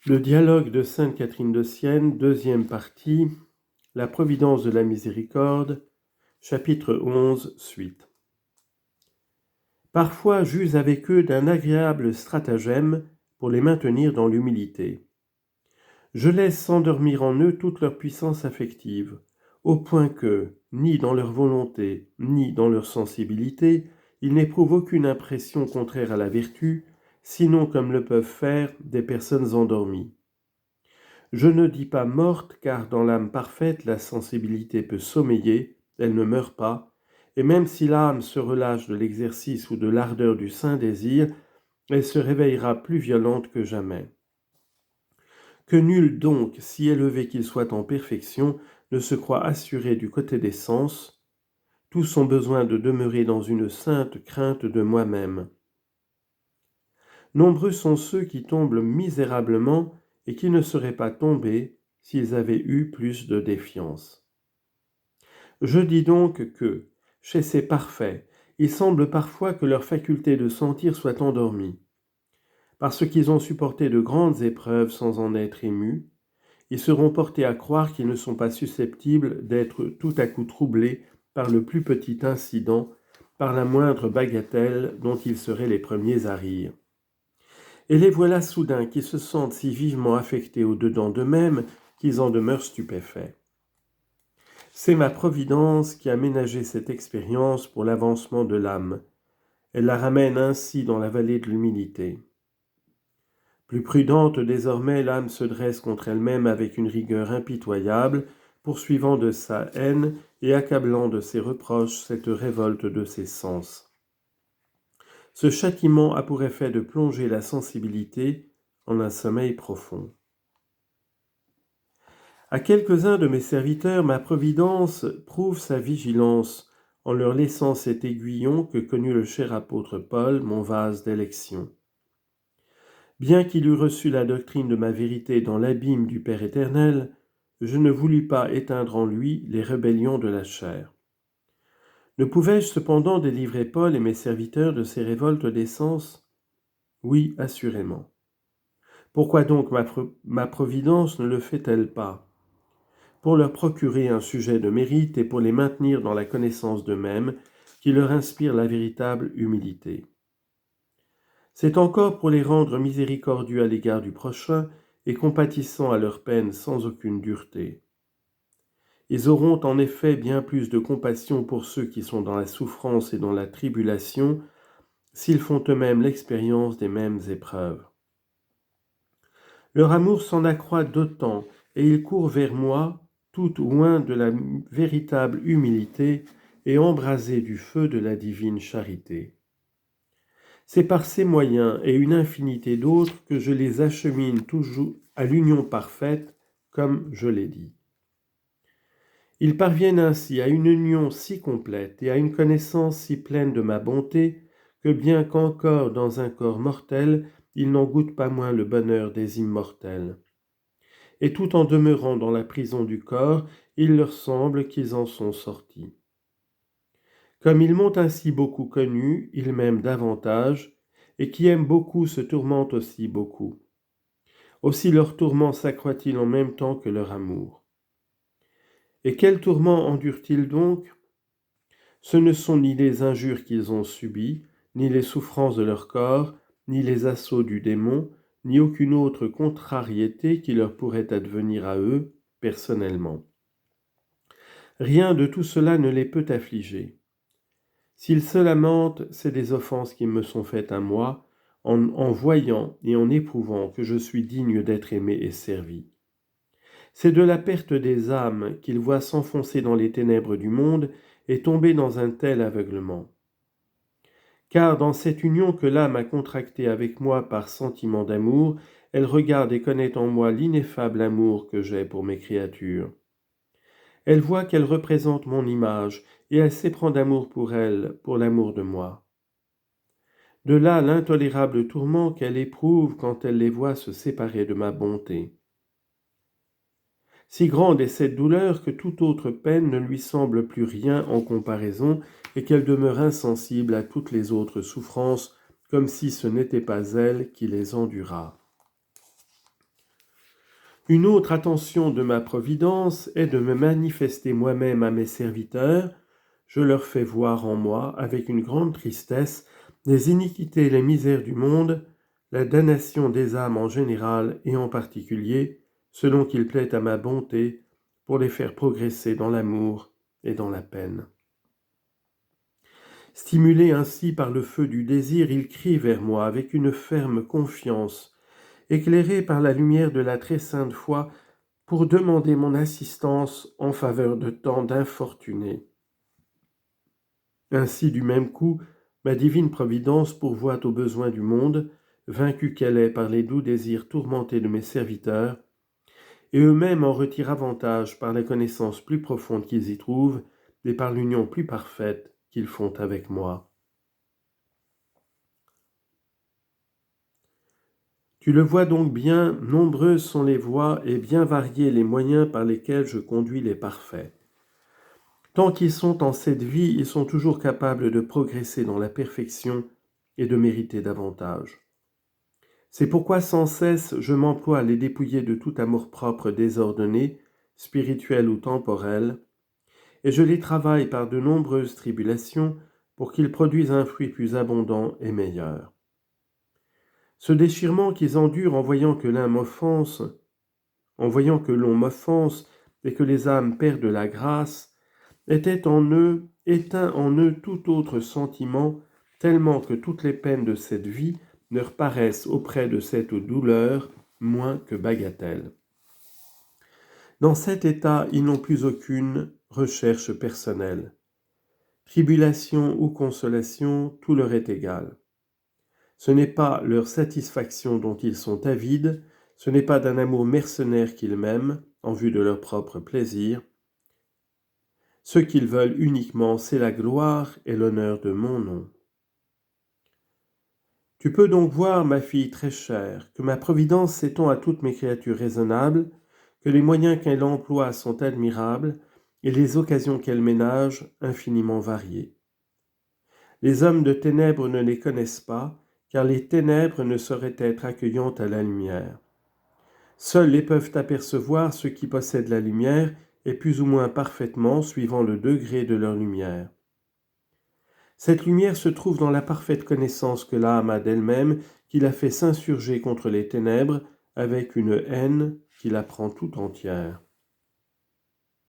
Le dialogue de sainte Catherine de Sienne, deuxième partie, la providence de la miséricorde, chapitre 11, suite. Parfois j'use avec eux d'un agréable stratagème pour les maintenir dans l'humilité. Je laisse s'endormir en eux toute leur puissance affective, au point que, ni dans leur volonté, ni dans leur sensibilité, ils n'éprouvent aucune impression contraire à la vertu, sinon comme le peuvent faire des personnes endormies. Je ne dis pas morte, car dans l'âme parfaite, la sensibilité peut sommeiller, elle ne meurt pas, et même si l'âme se relâche de l'exercice ou de l'ardeur du saint désir, elle se réveillera plus violente que jamais. Que nul donc, si élevé qu'il soit en perfection, ne se croit assuré du côté des sens, tous ont besoin de demeurer dans une sainte crainte de moi-même. Nombreux sont ceux qui tombent misérablement et qui ne seraient pas tombés s'ils avaient eu plus de défiance. Je dis donc que, chez ces parfaits, il semble parfois que leur faculté de sentir soit endormie. Parce qu'ils ont supporté de grandes épreuves sans en être émus, ils seront portés à croire qu'ils ne sont pas susceptibles d'être tout à coup troublés par le plus petit incident, par la moindre bagatelle dont ils seraient les premiers à rire. Et les voilà soudain qui se sentent si vivement affectés au-dedans d'eux-mêmes qu'ils en demeurent stupéfaits. C'est ma providence qui a ménagé cette expérience pour l'avancement de l'âme. Elle la ramène ainsi dans la vallée de l'humilité. Plus prudente désormais, l'âme se dresse contre elle-même avec une rigueur impitoyable, poursuivant de sa haine et accablant de ses reproches cette révolte de ses sens. Ce châtiment a pour effet de plonger la sensibilité en un sommeil profond. À quelques-uns de mes serviteurs, ma providence prouve sa vigilance en leur laissant cet aiguillon que connut le cher apôtre Paul, mon vase d'élection. Bien qu'il eût reçu la doctrine de ma vérité dans l'abîme du Père éternel, je ne voulus pas éteindre en lui les rébellions de la chair. Ne pouvais-je cependant délivrer Paul et mes serviteurs de ces révoltes des sens ? Oui, assurément. Pourquoi donc ma providence ne le fait-elle pas ? Pour leur procurer un sujet de mérite et pour les maintenir dans la connaissance d'eux-mêmes, qui leur inspire la véritable humilité. C'est encore pour les rendre miséricordieux à l'égard du prochain et compatissants à leur peine sans aucune dureté. Ils auront en effet bien plus de compassion pour ceux qui sont dans la souffrance et dans la tribulation s'ils font eux-mêmes l'expérience des mêmes épreuves. Leur amour s'en accroît d'autant et ils courent vers moi, tout loin de la véritable humilité et embrasés du feu de la divine charité. C'est par ces moyens et une infinité d'autres que je les achemine toujours à l'union parfaite, comme je l'ai dit. Ils parviennent ainsi à une union si complète et à une connaissance si pleine de ma bonté que bien qu'encore dans un corps mortel, ils n'en goûtent pas moins le bonheur des immortels. Et tout en demeurant dans la prison du corps, il leur semble qu'ils en sont sortis. Comme ils m'ont ainsi beaucoup connu, ils m'aiment davantage, et qui aime beaucoup se tourmente aussi beaucoup. Aussi leur tourment s'accroît-il en même temps que leur amour. Et quels tourments endurent-ils donc ? Ce ne sont ni les injures qu'ils ont subies, ni les souffrances de leur corps, ni les assauts du démon, ni aucune autre contrariété qui leur pourrait advenir à eux, personnellement. Rien de tout cela ne les peut affliger. S'ils se lamentent, c'est des offenses qui me sont faites à moi, en voyant et en éprouvant que je suis digne d'être aimé et servi. C'est de la perte des âmes qu'ils voient s'enfoncer dans les ténèbres du monde et tomber dans un tel aveuglement. Car dans cette union que l'âme a contractée avec moi par sentiment d'amour, elle regarde et connaît en moi l'ineffable amour que j'ai pour mes créatures. Elle voit qu'elle représente mon image et elle s'éprend d'amour pour elle, pour l'amour de moi. De là l'intolérable tourment qu'elle éprouve quand elle les voit se séparer de ma bonté. Si grande est cette douleur que toute autre peine ne lui semble plus rien en comparaison et qu'elle demeure insensible à toutes les autres souffrances comme si ce n'était pas elle qui les endurât. Une autre attention de ma providence est de me manifester moi-même à mes serviteurs. Je leur fais voir en moi, avec une grande tristesse, les iniquités et les misères du monde, la damnation des âmes en général et en particulier, selon qu'il plaît à ma bonté, pour les faire progresser dans l'amour et dans la peine. Stimulé ainsi par le feu du désir, il crie vers moi avec une ferme confiance, éclairé par la lumière de la très sainte foi, pour demander mon assistance en faveur de tant d'infortunés. Ainsi, du même coup, ma divine providence pourvoit aux besoins du monde, vaincue qu'elle est par les doux désirs tourmentés de mes serviteurs, et eux-mêmes en retirent avantage par la connaissance plus profonde qu'ils y trouvent et par l'union plus parfaite qu'ils font avec moi. Tu le vois donc bien, nombreuses sont les voies et bien variés les moyens par lesquels je conduis les parfaits. Tant qu'ils sont en cette vie, ils sont toujours capables de progresser dans la perfection et de mériter davantage. C'est pourquoi sans cesse je m'emploie à les dépouiller de tout amour-propre désordonné, spirituel ou temporel, et je les travaille par de nombreuses tribulations pour qu'ils produisent un fruit plus abondant et meilleur. Ce déchirement qu'ils endurent en voyant que l'un m'offense, en voyant que l'on m'offense et que les âmes perdent la grâce, était en eux, éteint en eux tout autre sentiment, tellement que toutes les peines de cette vie leur paraissent auprès de cette douleur moins que bagatelles. Dans cet état, ils n'ont plus aucune recherche personnelle. Tribulation ou consolation, tout leur est égal. Ce n'est pas leur satisfaction dont ils sont avides, ce n'est pas d'un amour mercenaire qu'ils m'aiment, en vue de leur propre plaisir. Ce qu'ils veulent uniquement, c'est la gloire et l'honneur de mon nom. Tu peux donc voir, ma fille très chère, que ma providence s'étend à toutes mes créatures raisonnables, que les moyens qu'elle emploie sont admirables, et les occasions qu'elle ménage infiniment variées. Les hommes de ténèbres ne les connaissent pas, car les ténèbres ne sauraient être accueillantes à la lumière. Seuls les peuvent apercevoir ceux qui possèdent la lumière, et plus ou moins parfaitement suivant le degré de leur lumière. Cette lumière se trouve dans la parfaite connaissance que l'âme a d'elle-même, qui la fait s'insurger contre les ténèbres avec une haine qui la prend tout entière.